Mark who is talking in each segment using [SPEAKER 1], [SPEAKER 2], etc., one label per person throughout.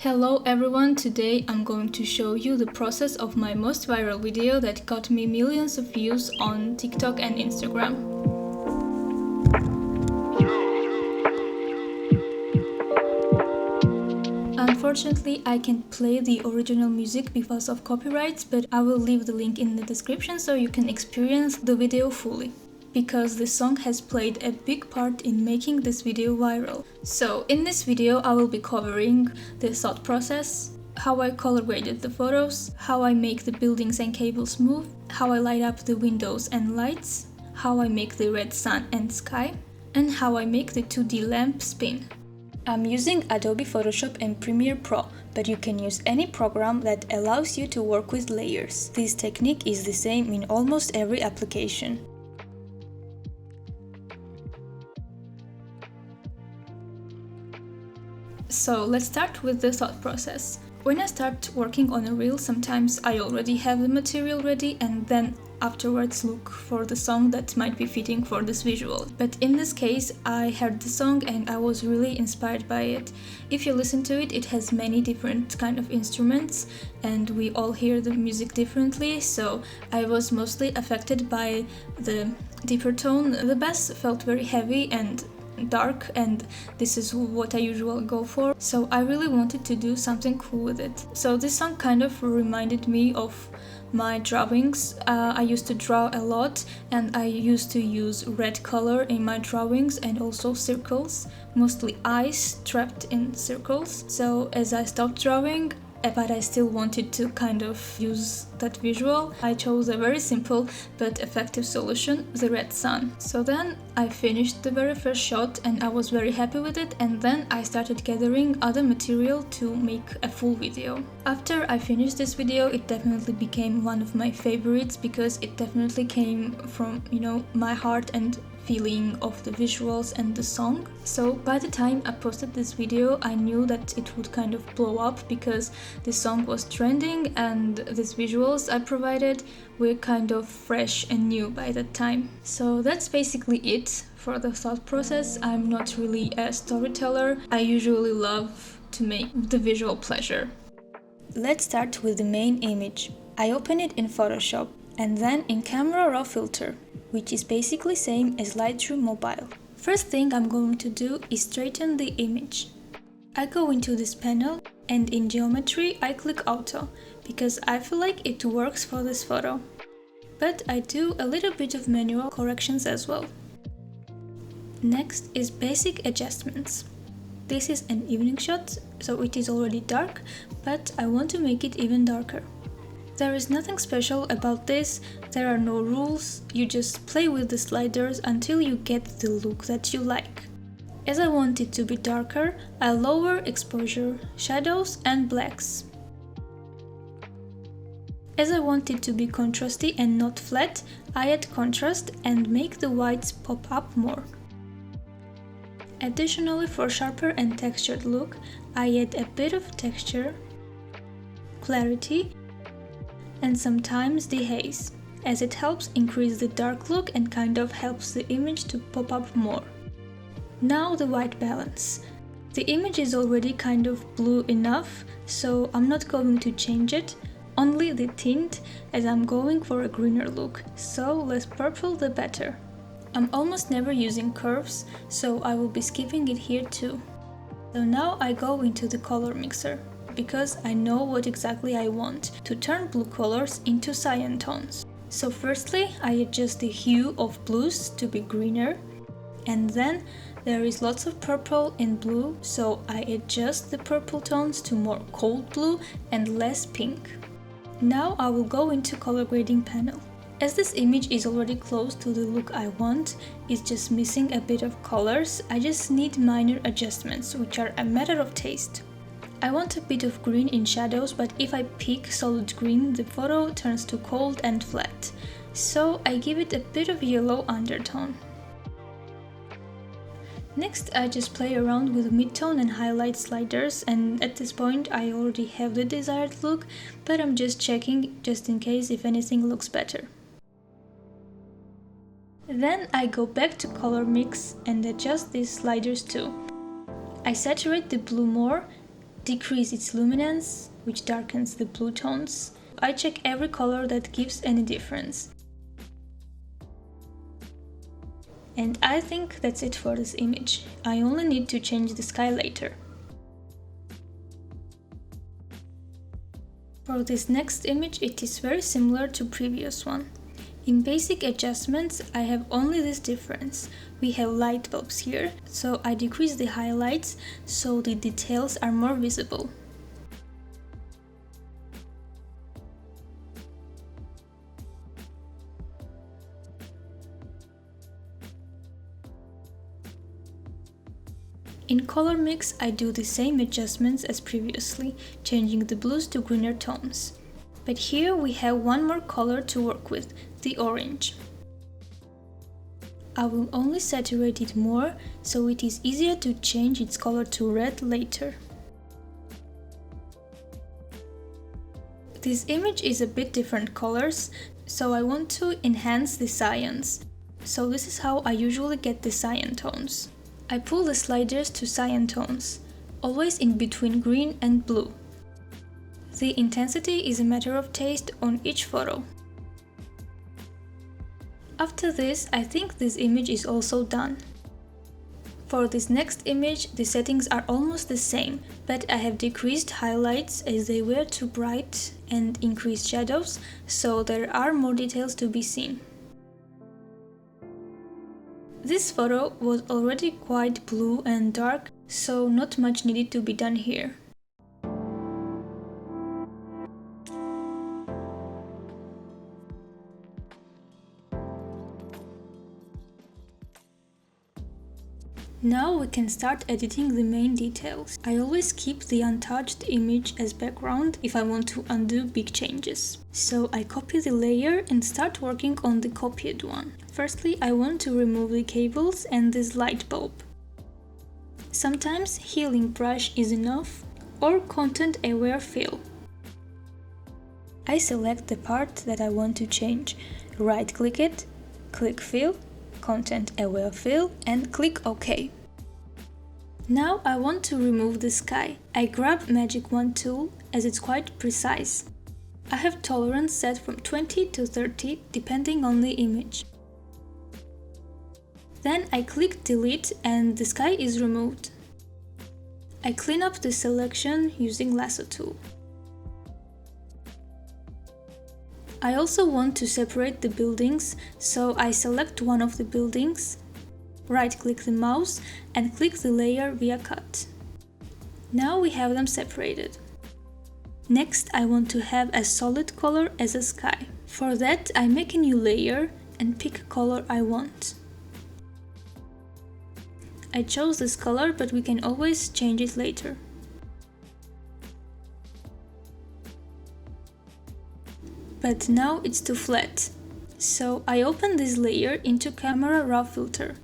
[SPEAKER 1] Hello everyone, today I'm going to show you the process of my most viral video that got me millions of views on TikTok and Instagram. Unfortunately, I can't play the original music because of copyrights, but I will leave the link in the description so you can experience the video fully, because the song has played a big part in making this video viral. So in this video I will be covering the thought process, how I color graded the photos, how I make the buildings and cables move, how I light up the windows and lights, how I make the red sun and sky, and how I make the 2D lamp spin. I'm using Adobe Photoshop and Premiere Pro, but you can use any program that allows you to work with layers. This technique is the same in almost every application. So let's start with the thought process. When I start working on a reel, sometimes I already have the material ready and then afterwards look for the song that might be fitting for this visual. But in this case, I heard the song and I was really inspired by it. If you listen to it, it has many different kind of instruments and we all hear the music differently, so I was mostly affected by the deeper tone. The bass felt very heavy and dark, and this is what I usually go for, so I really wanted to do something cool with it. So this song kind of reminded me of my drawings. I used to draw a lot and I used to use red color in my drawings and also circles, mostly eyes trapped in circles. So as I stopped drawing, but I still wanted to kind of use that visual, I chose a very simple but effective solution, the red sun. So then I finished the very first shot and I was very happy with it, and then I started gathering other material to make a full video. After I finished this video, it definitely became one of my favorites because it definitely came from, my heart and feeling of the visuals and the song. So by the time I posted this video, I knew that it would kind of blow up because the song was trending and these visuals I provided were kind of fresh and new by that time. So that's basically it for the thought process. I'm not really a storyteller. I usually love to make the visual pleasure. Let's start with the main image. I open it in Photoshop and then in Camera Raw filter, which is basically same as Lightroom Mobile. First thing I'm going to do is straighten the image. I go into this panel and in geometry I click auto because I feel like it works for this photo. But I do a little bit of manual corrections as well. Next is basic adjustments. This is an evening shot, so it is already dark, but I want to make it even darker. There is nothing special about this, there are no rules, you just play with the sliders until you get the look that you like. As I want it to be darker, I lower exposure, shadows and blacks. As I want it to be contrasty and not flat, I add contrast and make the whites pop up more. Additionally, for sharper and textured look, I add a bit of texture, clarity, and sometimes the haze, as it helps increase the dark look and kind of helps the image to pop up more. Now the white balance. The image is already kind of blue enough, so I'm not going to change it, only the tint, as I'm going for a greener look, so less purple the better. I'm almost never using curves, so I will be skipping it here too. So now I go into the color mixer, because I know what exactly I want, to turn blue colors into cyan tones. So firstly, I adjust the hue of blues to be greener, and then there is lots of purple in blue, so I adjust the purple tones to more cold blue and less pink. Now I will go into color grading panel. As this image is already close to the look I want, it's just missing a bit of colors, I just need minor adjustments, which are a matter of taste. I want a bit of green in shadows, but if I pick solid green, the photo turns to cold and flat. So I give it a bit of yellow undertone. Next, I just play around with midtone and highlight sliders, and at this point I already have the desired look, but I'm just checking just in case if anything looks better. Then I go back to color mix and adjust these sliders too. I saturate the blue more, decrease its luminance, which darkens the blue tones. I check every color that gives any difference. And I think that's it for this image. I only need to change the sky later. For this next image, it is very similar to previous one. In basic adjustments, I have only this difference. We have light bulbs here, so I decrease the highlights so the details are more visible. In color mix, I do the same adjustments as previously, changing the blues to greener tones. But here we have one more color to work with, the orange. I will only saturate it more, so it is easier to change its color to red later. This image is a bit different colors, so I want to enhance the cyans. So this is how I usually get the cyan tones. I pull the sliders to cyan tones, always in between green and blue. The intensity is a matter of taste on each photo. After this, I think this image is also done. For this next image, the settings are almost the same, but I have decreased highlights as they were too bright and increased shadows, so there are more details to be seen. This photo was already quite blue and dark, so not much needed to be done here. Now we can start editing the main details. I always keep the untouched image as background if I want to undo big changes. So I copy the layer and start working on the copied one. Firstly, I want to remove the cables and this light bulb. Sometimes healing brush is enough, or content aware fill. I select the part that I want to change, right click it, click fill, content aware fill, and click OK. Now I want to remove the sky. I grab Magic Wand tool as it's quite precise. I have tolerance set from 20 to 30 depending on the image. Then I click delete and the sky is removed. I clean up the selection using lasso tool. I also want to separate the buildings, so I select one of the buildings, right-click the mouse and click the layer via cut. Now we have them separated. Next, I want to have a solid color as a sky. For that, I make a new layer and pick a color I want. I chose this color, but we can always change it later. But now it's too flat. So I open this layer into Camera Raw filter.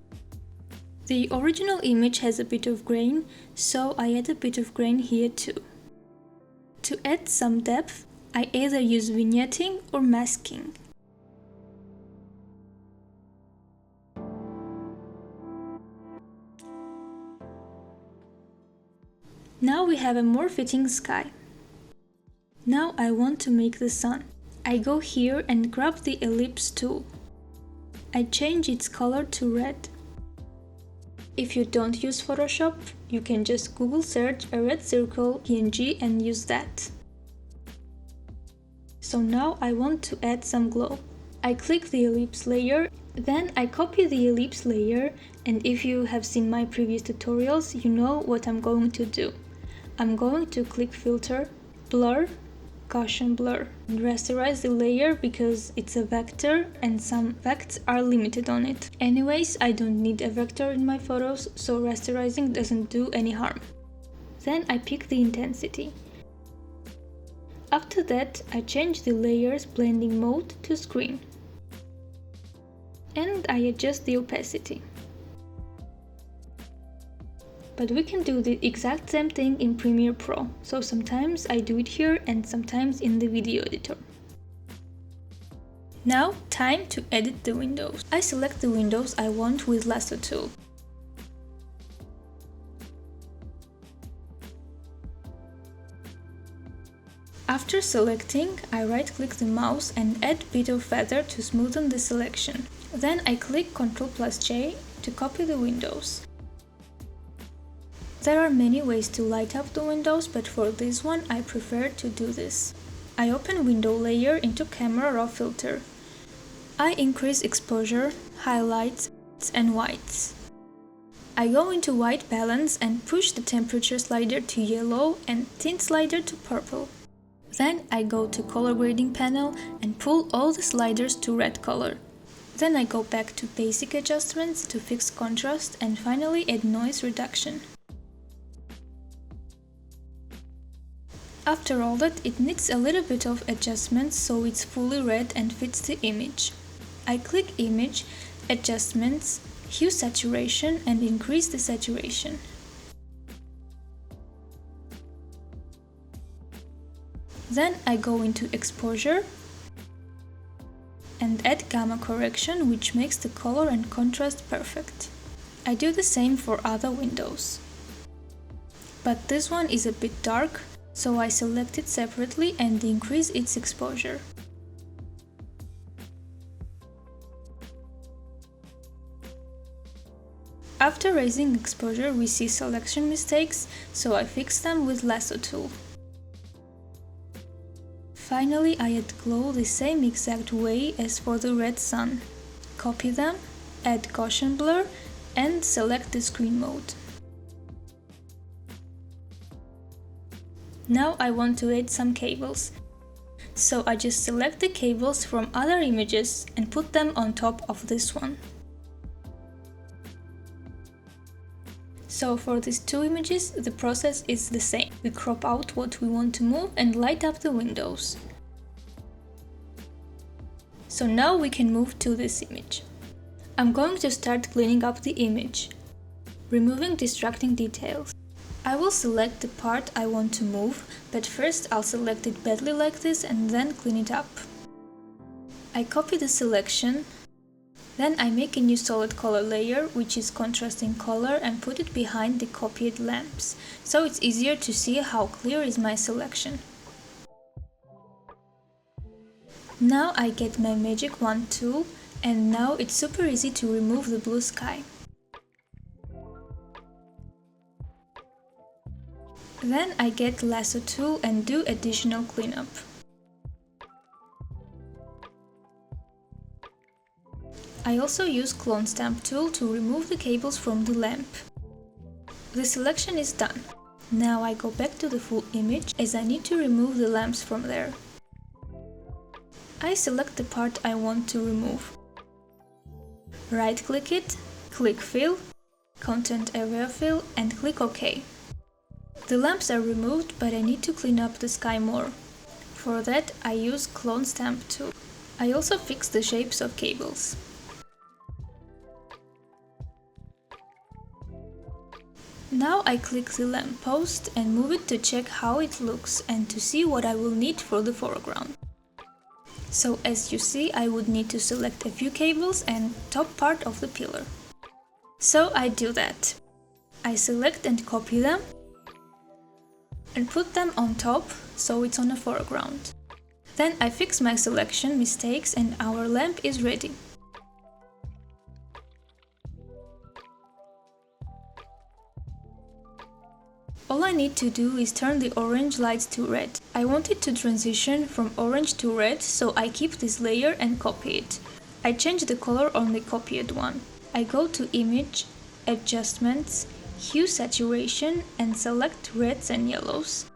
[SPEAKER 1] The original image has a bit of grain, so I add a bit of grain here too. To add some depth, I either use vignetting or masking. Now we have a more fitting sky. Now I want to make the sun. I go here and grab the ellipse tool. I change its color to red. If you don't use Photoshop, you can just Google search a red circle PNG and use that. So now I want to add some glow. I click the ellipse layer, then I copy the ellipse layer, and if you have seen my previous tutorials, you know what I'm going to do. I'm going to click filter, blur, Gaussian blur, and rasterize the layer because it's a vector and some vects are limited on it. Anyways, I don't need a vector in my photos, so rasterizing doesn't do any harm. Then I pick the intensity. After that, I change the layer's blending mode to screen. And I adjust the opacity. But we can do the exact same thing in Premiere Pro, so sometimes I do it here and sometimes in the video editor. Now, time to edit the windows. I select the windows I want with lasso tool. After selecting, I right-click the mouse and add bit of feather to smoothen the selection. Then I click Ctrl+J to copy the windows. There are many ways to light up the windows, but for this one I prefer to do this. I open window layer into camera raw filter. I increase exposure, highlights and whites. I go into white balance and push the temperature slider to yellow and tint slider to purple. Then I go to color grading panel and pull all the sliders to red color. Then I go back to basic adjustments to fix contrast and finally add noise reduction. After all that, it needs a little bit of adjustments so it's fully red and fits the image. I click Image, Adjustments, Hue Saturation and increase the saturation. Then I go into Exposure and add Gamma Correction, which makes the color and contrast perfect. I do the same for other windows. But this one is a bit dark, so I select it separately and increase its exposure. After raising exposure, we see selection mistakes, so I fix them with lasso tool. Finally, I add glow the same exact way as for the red sun. Copy them, add Gaussian blur and select the screen mode. Now I want to add some cables. So I just select the cables from other images and put them on top of this one. So for these two images, the process is the same. We crop out what we want to move and light up the windows. So now we can move to this image. I'm going to start cleaning up the image, removing distracting details. I will select the part I want to move, but first I'll select it badly like this and then clean it up. I copy the selection. Then I make a new solid color layer, which is contrasting color, and put it behind the copied lamps, so it's easier to see how clear is my selection. Now I get my Magic Wand tool, and now it's super easy to remove the blue sky. Then I get lasso tool and do additional cleanup. I also use clone stamp tool to remove the cables from the lamp. The selection is done. Now I go back to the full image as I need to remove the lamps from there. I select the part I want to remove. Right-click it, click Fill, Content Area Fill and click OK. The lamps are removed, but I need to clean up the sky more. For that I use clone stamp tool. I also fix the shapes of cables. Now I click the lamp post and move it to check how it looks and to see what I will need for the foreground. So as you see, I would need to select a few cables and top part of the pillar. So I do that. I select and copy them and put them on top so it's on the foreground. Then I fix my selection mistakes and our lamp is ready. All I need to do is turn the orange lights to red. I want it to transition from orange to red, so I keep this layer and copy it. I change the color on the copied one. I go to Image, Adjustments, Hue Saturation and select reds and yellows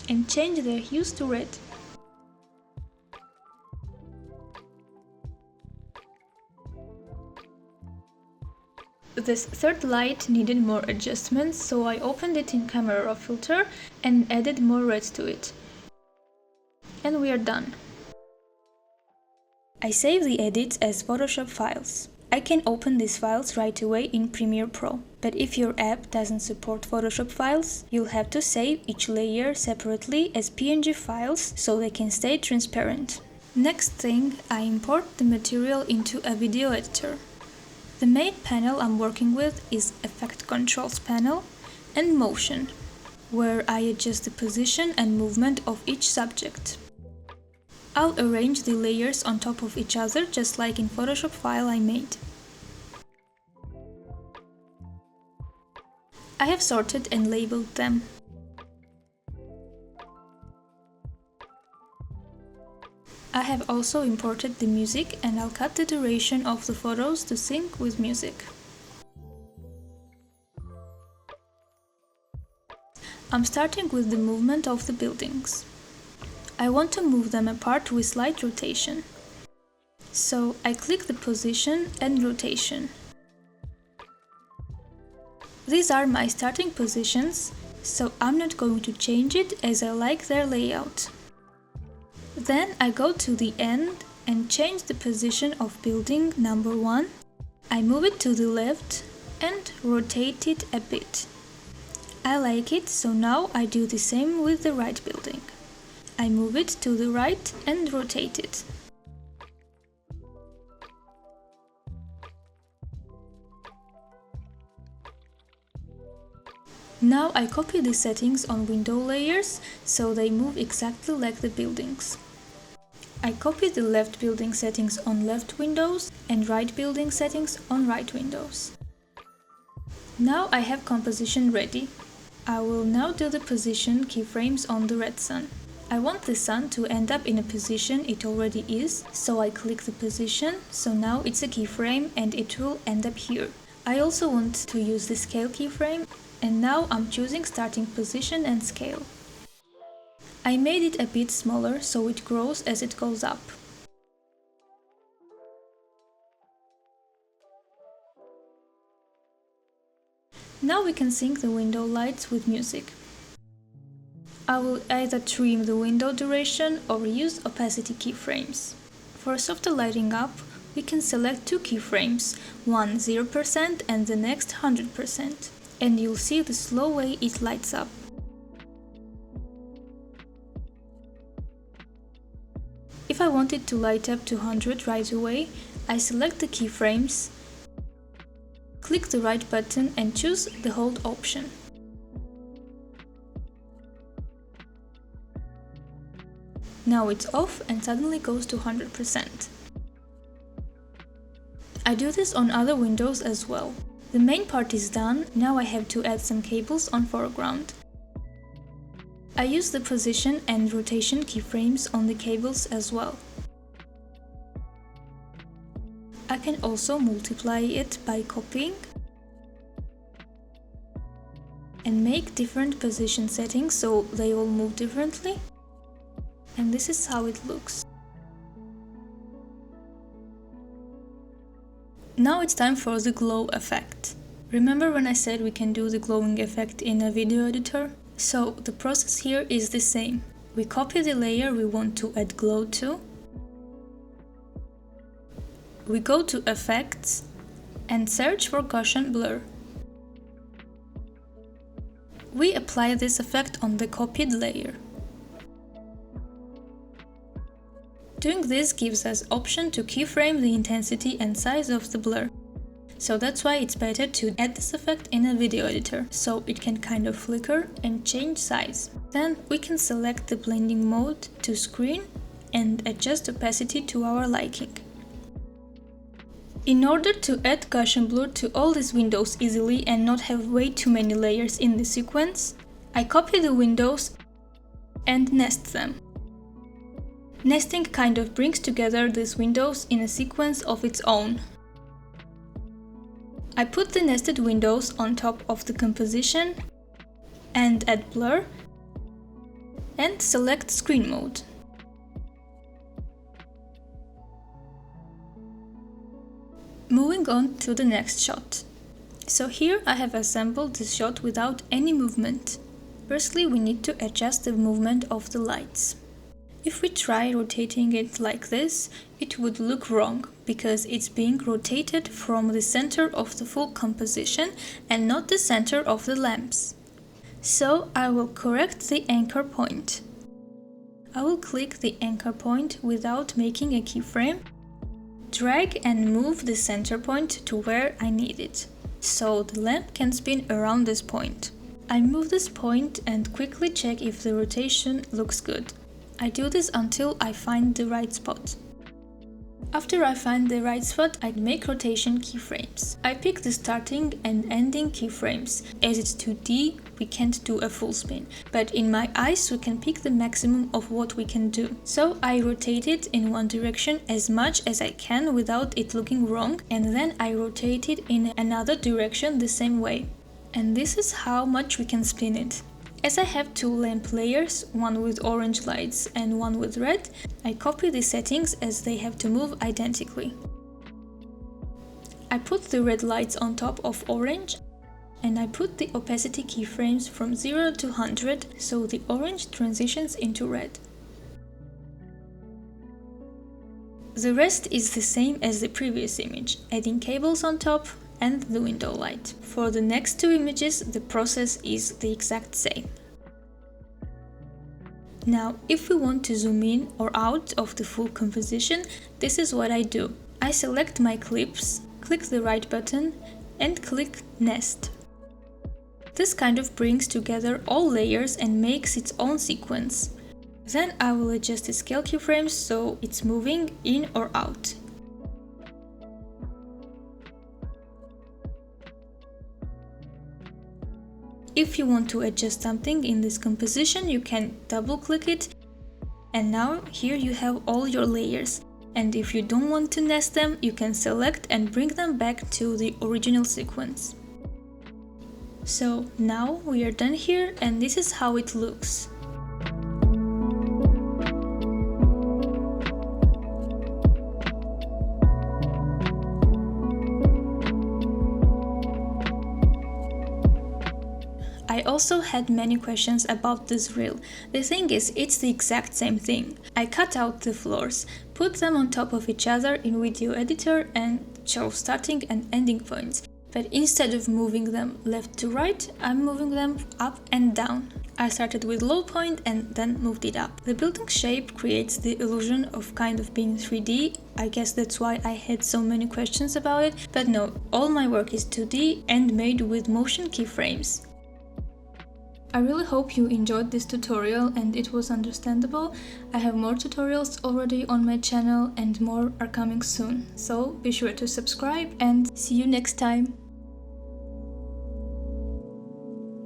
[SPEAKER 1] and change their hues to red. This third light needed more adjustments, so I opened it in Camera Raw filter and added more red to it. And we are done. I save the edits as Photoshop files. I can open these files right away in Premiere Pro, but if your app doesn't support Photoshop files, you'll have to save each layer separately as PNG files so they can stay transparent. Next thing, I import the material into a video editor. The main panel I'm working with is Effect Controls panel and Motion. where I adjust the position and movement of each subject. I'll arrange the layers on top of each other, just like in Photoshop file I made. I have sorted and labeled them. I have also imported the music, and I'll cut the duration of the photos to sync with music. I'm starting with the movement of the buildings. I want to move them apart with slight rotation. So I click the position and rotation. These are my starting positions, so I'm not going to change it as I like their layout. Then I go to the end and change the position of building number 1. I move it to the left and rotate it a bit. I like it, so now I do the same with the right building. I move it to the right and rotate it. Now I copy the settings on window layers, so they move exactly like the buildings. I copy the left building settings on left windows and right building settings on right windows. Now I have composition ready. I will now do the position keyframes on the red sun. I want the sun to end up in a position it already is, so I click the position, so now it's a keyframe and it will end up here. I also want to use the scale keyframe, and now I'm choosing starting position and scale. I made it a bit smaller so it grows as it goes up. Now we can sync the window lights with music. I will either trim the window duration or use opacity keyframes. For softer lighting up, we can select 2 keyframes, one 0% and the next 100%, and you'll see the slow way it lights up. If I want it to light up to 100 right away, I select the keyframes, click the right button and choose the hold option. Now it's off and suddenly goes to 100%. I do this on other windows as well. The main part is done, now I have to add some cables on foreground. I use the position and rotation keyframes on the cables as well. I can also multiply it by copying and make different position settings so they all move differently. And this is how it looks. Now it's time for the glow effect. Remember when I said we can do the glowing effect in a video editor? So the process here is the same. We copy the layer we want to add glow to. We go to Effects and search for Gaussian Blur. We apply this effect on the copied layer. Doing this gives us option to keyframe the intensity and size of the blur. So that's why it's better to add this effect in a video editor, so it can kind of flicker and change size. Then we can select the blending mode to screen and adjust opacity to our liking. In order to add Gaussian blur to all these windows easily and not have way too many layers in the sequence, I copy the windows and nest them. Nesting kind of brings together these windows in a sequence of its own. I put the nested windows on top of the composition and add blur and select screen mode. Moving on to the next shot. So here I have assembled this shot without any movement. Firstly, we need to adjust the movement of the lights. If we try rotating it like this, it would look wrong, because it's being rotated from the center of the full composition and not the center of the lamps. So I will correct the anchor point. I will click the anchor point without making a keyframe, drag and move the center point to where I need it, so the lamp can spin around this point. I move this point and quickly check if the rotation looks good. I do this until I find the right spot. After I find the right spot, I make rotation keyframes. I pick the starting and ending keyframes. As it's 2D, we can't do a full spin, but in my eyes we can pick the maximum of what we can do. So I rotate it in one direction as much as I can without it looking wrong, and then I rotate it in another direction the same way. And this is how much we can spin it. As I have two lamp layers, one with orange lights and one with red, I copy the settings as they have to move identically. I put the red lights on top of orange, and I put the opacity keyframes from 0 to 100 so the orange transitions into red. The rest is the same as the previous image, adding cables on top and the window light. For the next two images, the process is the exact same. Now, if we want to zoom in or out of the full composition, this is what I do. I select my clips, click the right button, and click Nest. This kind of brings together all layers and makes its own sequence. Then I will adjust the scale keyframes so it's moving in or out. If you want to adjust something in this composition, you can double click it, and now here you have all your layers. And if you don't want to nest them, you can select and bring them back to the original sequence. So now we are done here, and this is how it looks. I also had many questions about this reel. The thing is, it's the exact same thing. I cut out the floors, put them on top of each other in video editor and show starting and ending points. But instead of moving them left to right, I'm moving them up and down. I started with low point and then moved it up. The building shape creates the illusion of kind of being 3D. I guess that's why I had so many questions about it. But no, all my work is 2D and made with motion keyframes. I really hope you enjoyed this tutorial and it was understandable. I have more tutorials already on my channel and more are coming soon. So be sure to subscribe and see you next time!